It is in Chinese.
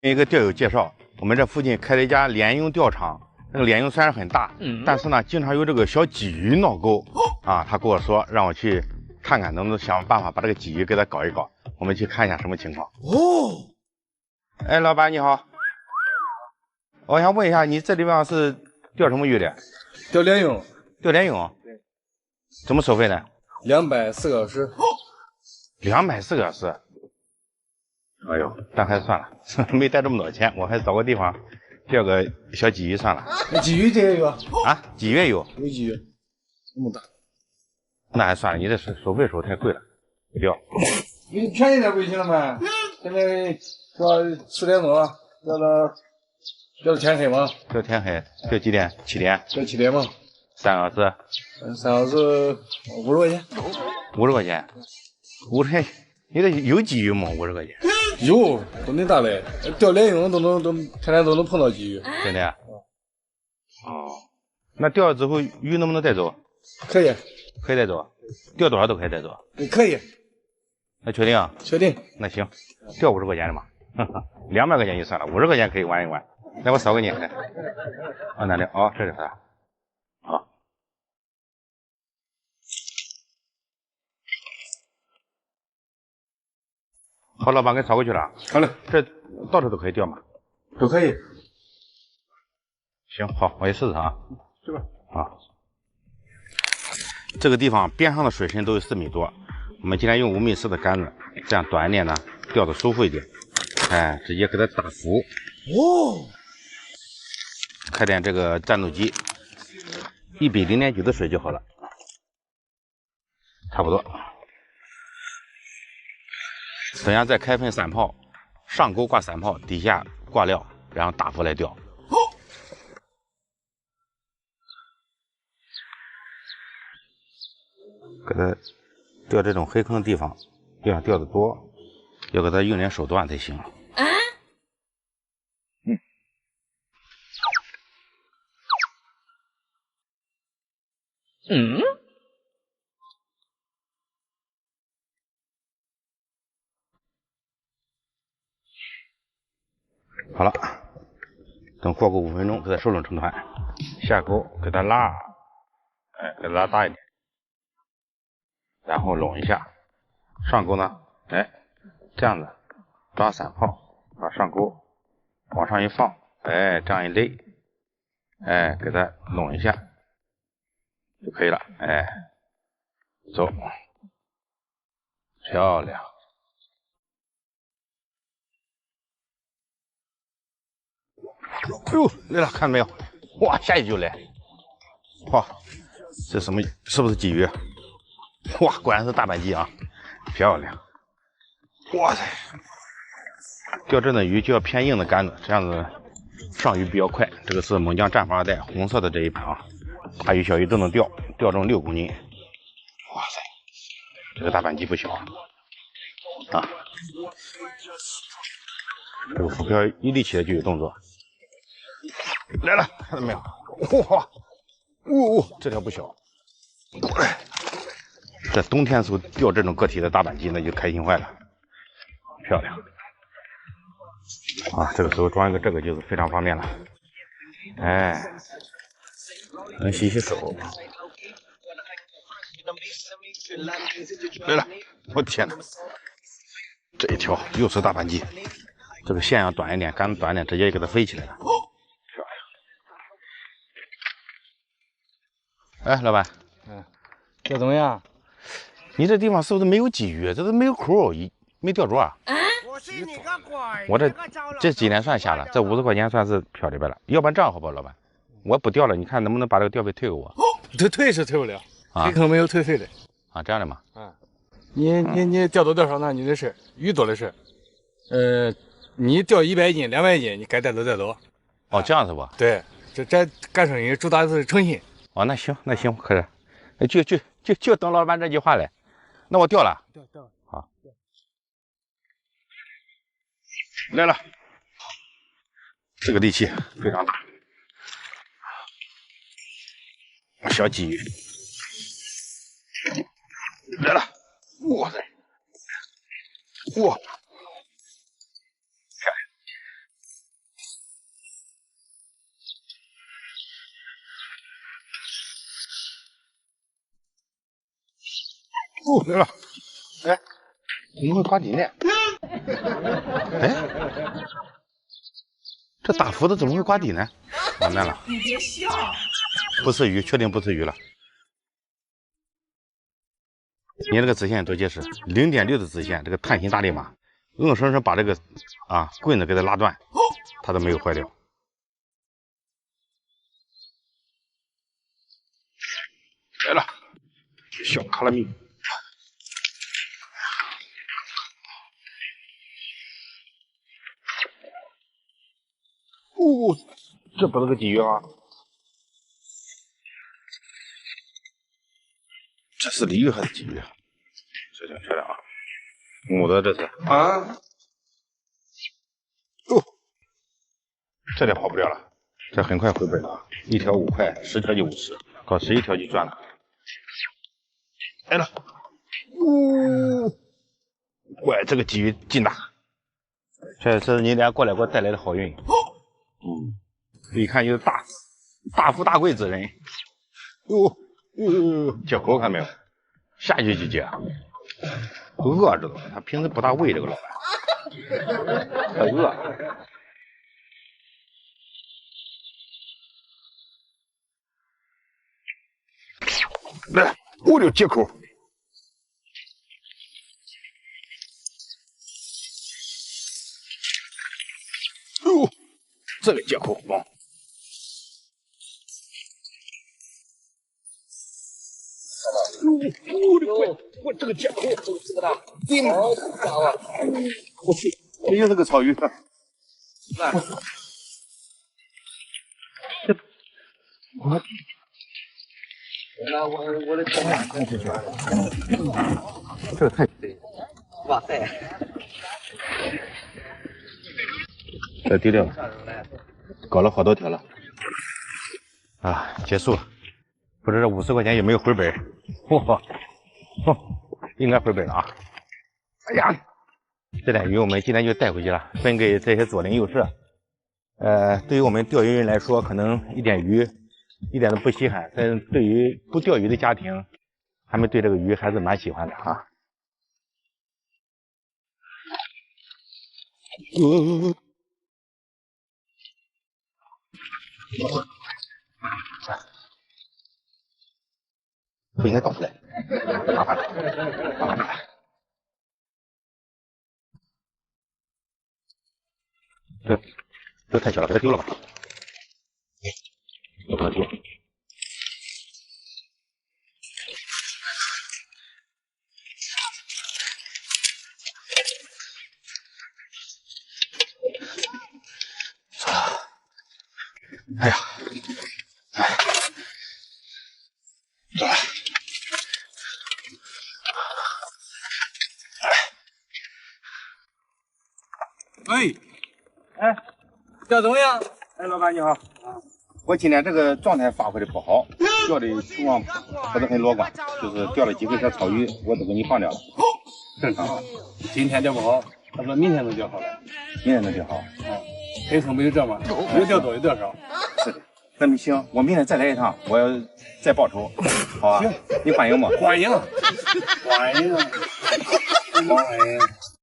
一个钓友介绍，我们这附近开了一家联营钓场，那个联营虽然很大，但是呢，经常有这个小鲫鱼闹钩啊。他跟我说让我去看看，能不能想办法把这个鲫鱼给它搞一搞。我们去看一下什么情况。哦，哎，老板你好，我想问一下，你这地方是钓什么鱼的？钓联营。钓联营？对。怎么收费呢？240个小时。240个小时。哎呦，但还是算了，没带这么多钱，我还找个地方钓个小鲫鱼算了。鲫鱼这也有啊？鲫鱼也有。有鲫鱼，这么大。那还算了，你这收费收太贵了，不钓。你便宜点不就行了吗？现在说10点多，钓到天黑吗？钓天黑，钓几点？7点。钓7点吗？3个小时。3小时50块钱。50块钱？50块钱，你这有鲫鱼吗？50块钱？有，都能大嘞，钓联营都天天都能碰到鲫鱼。真的？哦，那钓了之后鱼能不能带走？可以。可以带走？钓多少都可以带走？可以。那确定？确定。那行，钓50块钱的嘛，200块钱就算了，50块钱可以玩一玩。来，我扫给你。来，哪里？哦，这里是。好。好，老板给扫过去了。好嘞。这到处都可以钓吗？都可以。行，好，我也试试啊。去吧。好。这个地方边上的水深都有4米多，我们今天用5米4的杆子，这样短一点呢，钓的舒服一点。哎，直接给它打浮。哦。开点这个战斗机，1比0.9的水就好了，差不多。等下再开盆散炮，上钩挂散炮，底下挂料，然后打浮来钓。给它钓这种黑坑的地方，要想钓得多，要给它用点手段才行。好了，等过个5分钟，给它收拢成团，下钩给它拉，哎，给它拉大一点，然后拢一下，上钩呢，哎，这样子抓散炮，把上钩往上一放，哎，这样一勒，哎，给它拢一下就可以了，哎，走，漂亮。哎呦，来了，看到没有？哇，下去就来！哇，这什么？是不是鲫鱼？哇，果然是大板鲫啊，漂亮！哇塞，钓这种鱼就要偏硬的杆子，这样子上鱼比较快。这个是猛将战防2代红色的这一盘啊，大鱼小鱼都能钓，钓重6公斤。哇塞，这个大板鲫不小啊！这个浮漂一立起来就有动作。来了，看到没有？哇，这条不小。在冬天的时候钓这种个体的大板鲫，那就开心坏了，漂亮。啊，这个时候装一个这个就是非常方便了。哎，能洗洗手。来了，我天哪！这一条又是大板鲫，这个线要短一点，杆子短一点，直接给它飞起来了。哎，老板，钓怎么样？你这地方是不是没有鲫鱼？这都没有口，没钓着啊？我这几年算下来，这50块钱算是漂里边了。要不然这样好不好，老板？我不钓了，你看能不能把这个钓费退给我？退是退不了，黑坑没有退费的。啊，这样的吗？你钓多钓少那你的事，鱼多的是。你钓100斤、200斤，你该带走带走。哦，这样是不？对，这干生意主打的是诚信。哦，那行，可以，就等老板这句话了。那我钓了。钓。好。来了，这个力气非常大。小鲫鱼来了，哇塞，哇！哦，来了。哎，怎么会挂底呢？哎，这大斧子怎么会挂底呢？完蛋了！你别笑。不是鱼，确定不是鱼了。你这个直线多结实，0.6的直线，这个碳芯大力马，硬生生把这个棍子给它拉断，它都没有坏掉。来了，小卡拉米。哦，这不是个鲫鱼啊，这是鲤鱼还是鲫鱼？这挺漂亮啊，母的这是啊。哦，这就跑不了了，这很快回本了，1条5块，10条就50，搞11条就赚了。来了，喂，这个鲫鱼劲大，这是你俩过来给我带来的好运。一看就是大富大贵之人。接口看没有？下去就接，饿着了，他平时不大喂这个老板，他饿。来，我的接口。哦，这个接口棒。我的乖，我这个接口，这个大，好家伙！我去，这又是个草鱼。我的天！这个太哇塞！这低调了，搞了好多条了啊！结束了，不知道这50块钱有没有回本？哇，应该回本了啊！哎呀，这点鱼我们今天就带回去了，分给这些左邻右舍。对于我们钓鱼人来说，可能一点鱼一点都不稀罕，但是对于不钓鱼的家庭，他们对这个鱼还是蛮喜欢的啊。不应该倒出来，麻烦了。这太小了，给它丢了吧。不能丢。哎呀，走了。哎，钓怎么样？哎，老板你好。我今天这个状态发挥的不好，钓的情况不是很乐观，就是钓了几个小草鱼，我都给你放掉了。正常，今天钓不好，差不多明天能钓好了。明天能钓好。黑坑没有这嘛，有钓多有钓少。是的，那么行，我明天再来一趟，我要再报仇，好啊？行，你欢迎吗？欢迎，欢迎，欢迎。